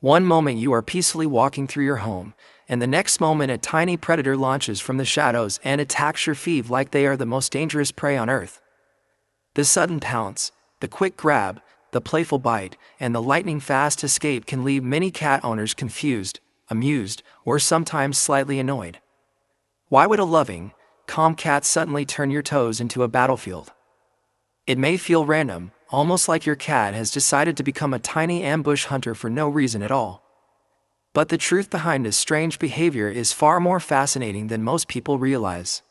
One moment you are peacefully walking through your home, and the next moment a tiny predator launches from the shadows and attacks your feet like they are the most dangerous prey on earth. The sudden pounce, the quick grab, the playful bite, and the lightning-fast escape can leave many cat owners confused, amused, or sometimes slightly annoyed. Why would a loving, calm cat suddenly turn your toes into a battlefield? It may feel random, almost like your cat has decided to become a tiny ambush hunter for no reason at all. But the truth behind this strange behavior is far more fascinating than most people realize.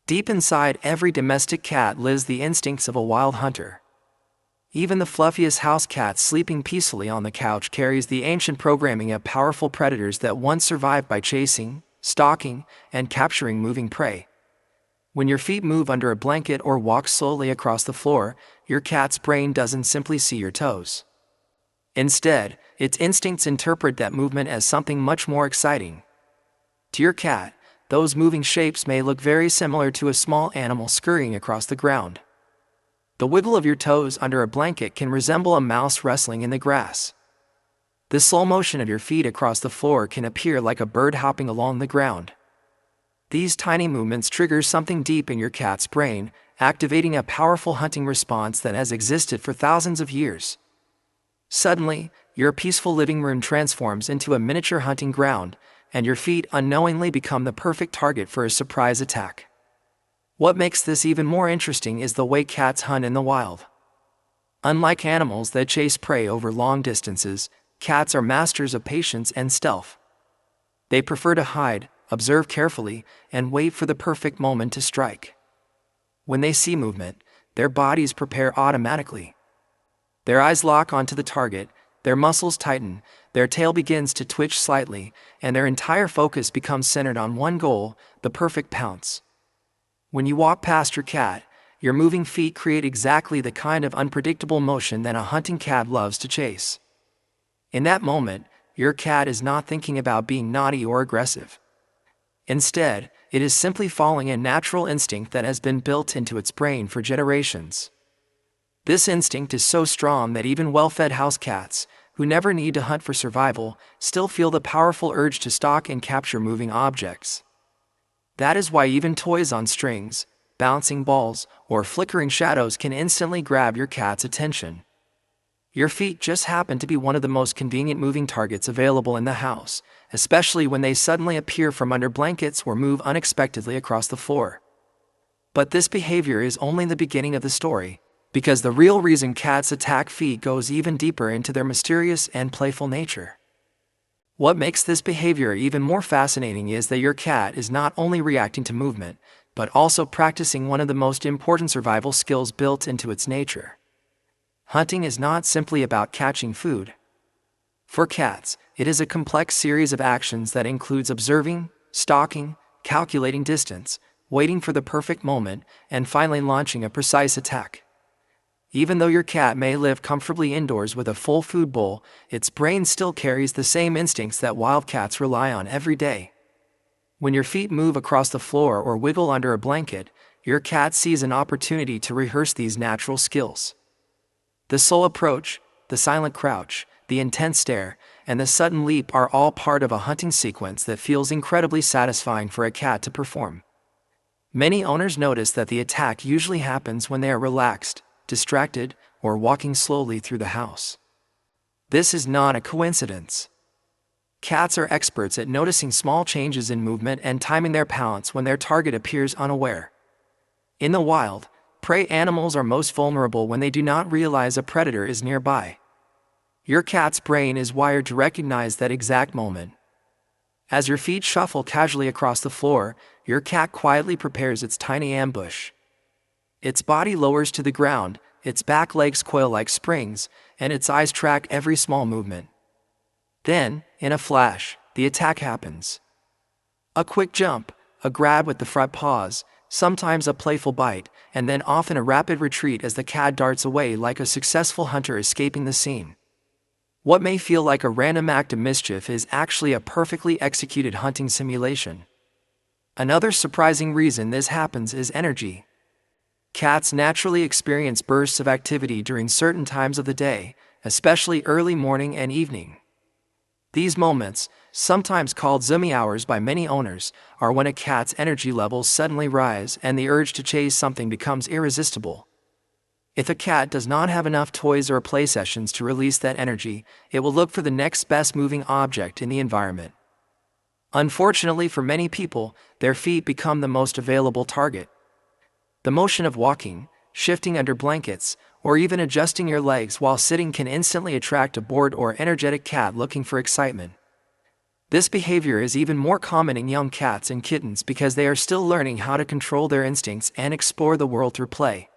Deep inside every domestic cat lives the instincts of a wild hunter. Even the fluffiest house cat sleeping peacefully on the couch carries the ancient programming of powerful predators that once survived by chasing, stalking, and capturing moving prey. When your feet move under a blanket or walk slowly across the floor, your cat's brain doesn't simply see your toes. Instead, its instincts interpret that movement as something much more exciting. To your cat, those moving shapes may look very similar to a small animal scurrying across the ground. The wiggle of your toes under a blanket can resemble a mouse wrestling in the grass. The slow motion of your feet across the floor can appear like a bird hopping along the ground. These tiny movements trigger something deep in your cat's brain, activating a powerful hunting response that has existed for thousands of years. Suddenly, your peaceful living room transforms into a miniature hunting ground, and your feet unknowingly become the perfect target for a surprise attack. What makes this even more interesting is the way cats hunt in the wild. Unlike animals that chase prey over long distances, cats are masters of patience and stealth. They prefer to hide, observe carefully, and wait for the perfect moment to strike. When they see movement, their bodies prepare automatically. Their eyes lock onto the target, their muscles tighten, their tail begins to twitch slightly, and their entire focus becomes centered on one goal, the perfect pounce. When you walk past your cat, your moving feet create exactly the kind of unpredictable motion that a hunting cat loves to chase. In that moment, your cat is not thinking about being naughty or aggressive. Instead, it is simply following a natural instinct that has been built into its brain for generations. This instinct is so strong that even well-fed house cats, who never need to hunt for survival, still feel the powerful urge to stalk and capture moving objects. That is why even toys on strings, bouncing balls, or flickering shadows can instantly grab your cat's attention. Your feet just happen to be one of the most convenient moving targets available in the house, especially when they suddenly appear from under blankets or move unexpectedly across the floor. But this behavior is only the beginning of the story, because the real reason cats attack feet goes even deeper into their mysterious and playful nature. What makes this behavior even more fascinating is that your cat is not only reacting to movement, but also practicing one of the most important survival skills built into its nature. Hunting is not simply about catching food. For cats, it is a complex series of actions that includes observing, stalking, calculating distance, waiting for the perfect moment, and finally launching a precise attack. Even though your cat may live comfortably indoors with a full food bowl, its brain still carries the same instincts that wild cats rely on every day. When your feet move across the floor or wiggle under a blanket, your cat sees an opportunity to rehearse these natural skills. The slow approach, the silent crouch, the intense stare, and the sudden leap are all part of a hunting sequence that feels incredibly satisfying for a cat to perform. Many owners notice that the attack usually happens when they are relaxed, distracted, or walking slowly through the house. This is not a coincidence. Cats are experts at noticing small changes in movement and timing their pounce when their target appears unaware. In the wild, prey animals are most vulnerable when they do not realize a predator is nearby. Your cat's brain is wired to recognize that exact moment. As your feet shuffle casually across the floor, your cat quietly prepares its tiny ambush. Its body lowers to the ground, its back legs coil like springs, and its eyes track every small movement. Then, in a flash, the attack happens. A quick jump, a grab with the front paws, sometimes a playful bite, and then often a rapid retreat as the cat darts away like a successful hunter escaping the scene. What may feel like a random act of mischief is actually a perfectly executed hunting simulation. Another surprising reason this happens is energy. Cats naturally experience bursts of activity during certain times of the day, especially early morning and evening. These moments, sometimes called zoomy hours by many owners, are when a cat's energy levels suddenly rise and the urge to chase something becomes irresistible. If a cat does not have enough toys or play sessions to release that energy, it will look for the next best moving object in the environment. Unfortunately for many people, their feet become the most available target. The motion of walking, shifting under blankets, or even adjusting your legs while sitting can instantly attract a bored or energetic cat looking for excitement. This behavior is even more common in young cats and kittens because they are still learning how to control their instincts and explore the world through play.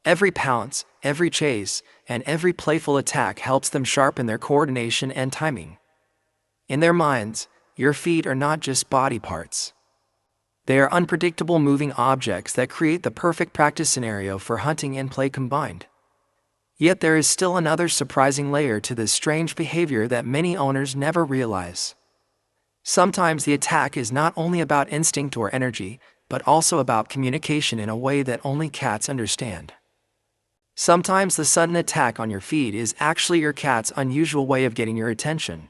Every pounce, every chase, and every playful attack helps them sharpen their coordination and timing. In their minds, your feet are not just body parts. They are unpredictable moving objects that create the perfect practice scenario for hunting and play combined. Yet there is still another surprising layer to this strange behavior that many owners never realize. Sometimes the attack is not only about instinct or energy, but also about communication in a way that only cats understand. Sometimes the sudden attack on your feet is actually your cat's unusual way of getting your attention.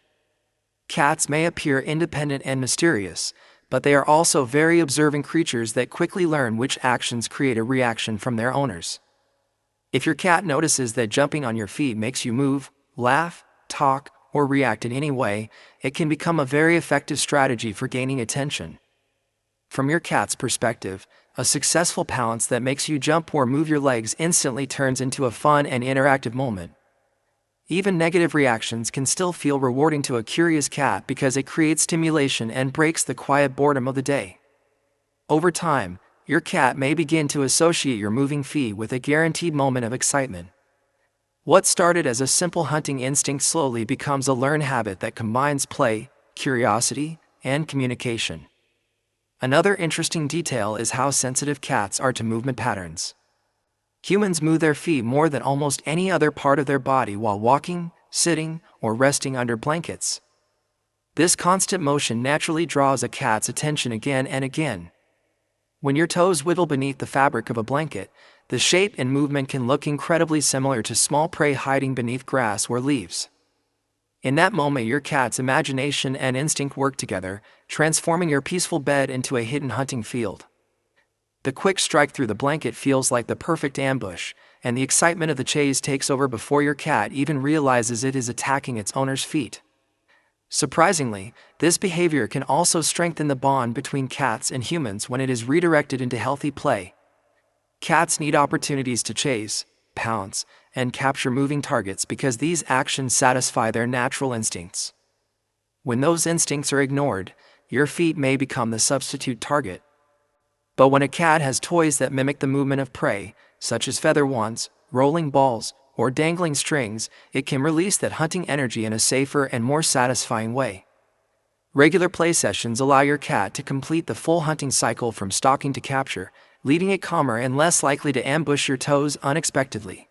Cats may appear independent and mysterious, but they are also very observant creatures that quickly learn which actions create a reaction from their owners. If your cat notices that jumping on your feet makes you move, laugh, talk, or react in any way, it can become a very effective strategy for gaining attention. From your cat's perspective, a successful pounce that makes you jump or move your legs instantly turns into a fun and interactive moment. Even negative reactions can still feel rewarding to a curious cat because it creates stimulation and breaks the quiet boredom of the day. Over time, your cat may begin to associate your moving feet with a guaranteed moment of excitement. What started as a simple hunting instinct slowly becomes a learned habit that combines play, curiosity, and communication. Another interesting detail is how sensitive cats are to movement patterns. Humans move their feet more than almost any other part of their body while walking, sitting, or resting under blankets. This constant motion naturally draws a cat's attention again and again. When your toes whittle beneath the fabric of a blanket, the shape and movement can look incredibly similar to small prey hiding beneath grass or leaves. In that moment, your cat's imagination and instinct work together, transforming your peaceful bed into a hidden hunting field. The quick strike through the blanket feels like the perfect ambush, and the excitement of the chase takes over before your cat even realizes it is attacking its owner's feet. Surprisingly, this behavior can also strengthen the bond between cats and humans when it is redirected into healthy play. Cats need opportunities to chase, pounce, and capture moving targets because these actions satisfy their natural instincts. When those instincts are ignored, your feet may become the substitute target. But when a cat has toys that mimic the movement of prey, such as feather wands, rolling balls, or dangling strings, it can release that hunting energy in a safer and more satisfying way. Regular play sessions allow your cat to complete the full hunting cycle from stalking to capture, leaving it calmer and less likely to ambush your toes unexpectedly.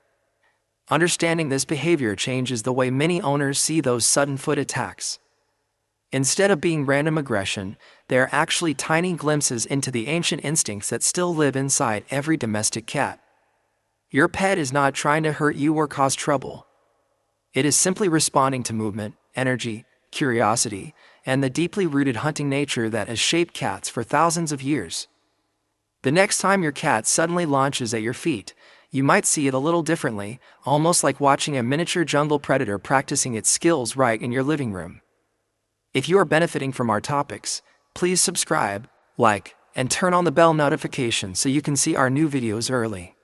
Understanding this behavior changes the way many owners see those sudden foot attacks. Instead of being random aggression, they are actually tiny glimpses into the ancient instincts that still live inside every domestic cat. Your pet is not trying to hurt you or cause trouble. It is simply responding to movement, energy, curiosity, and the deeply rooted hunting nature that has shaped cats for thousands of years. The next time your cat suddenly launches at your feet, you might see it a little differently, almost like watching a miniature jungle predator practicing its skills right in your living room. If you are benefiting from our topics, please subscribe, like, and turn on the bell notification so you can see our new videos early.